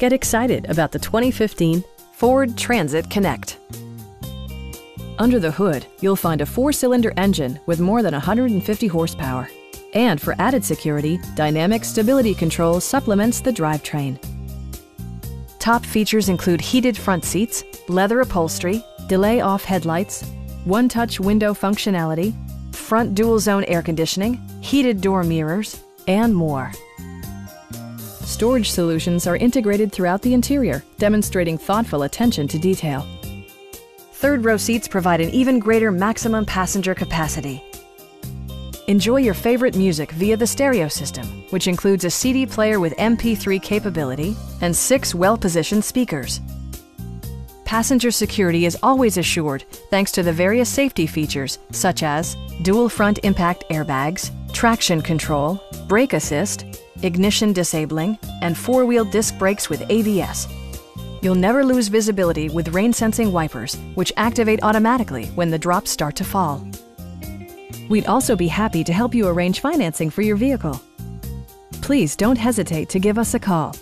Get excited about the 2015 Ford Transit Connect. Under the hood, you'll find a 4-cylinder engine with more than 150 horsepower. And for added security, Dynamic Stability Control supplements the drivetrain. Top features include heated front seats, leather upholstery, delay-off headlights, one-touch window functionality, front dual-zone air conditioning, heated door mirrors, and more. Storage solutions are integrated throughout the interior, demonstrating thoughtful attention to detail. Third-row seats provide an even greater maximum passenger capacity. Enjoy your favorite music via the stereo system, which includes a CD player with MP3 capability and 6 well-positioned speakers. Passenger security is always assured thanks to the various safety features such as dual front impact airbags, traction control, brake assist, ignition disabling, and 4-wheel disc brakes with ABS. You'll never lose visibility with rain-sensing wipers, which activate automatically when the drops start to fall. We'd also be happy to help you arrange financing for your vehicle. Please don't hesitate to give us a call.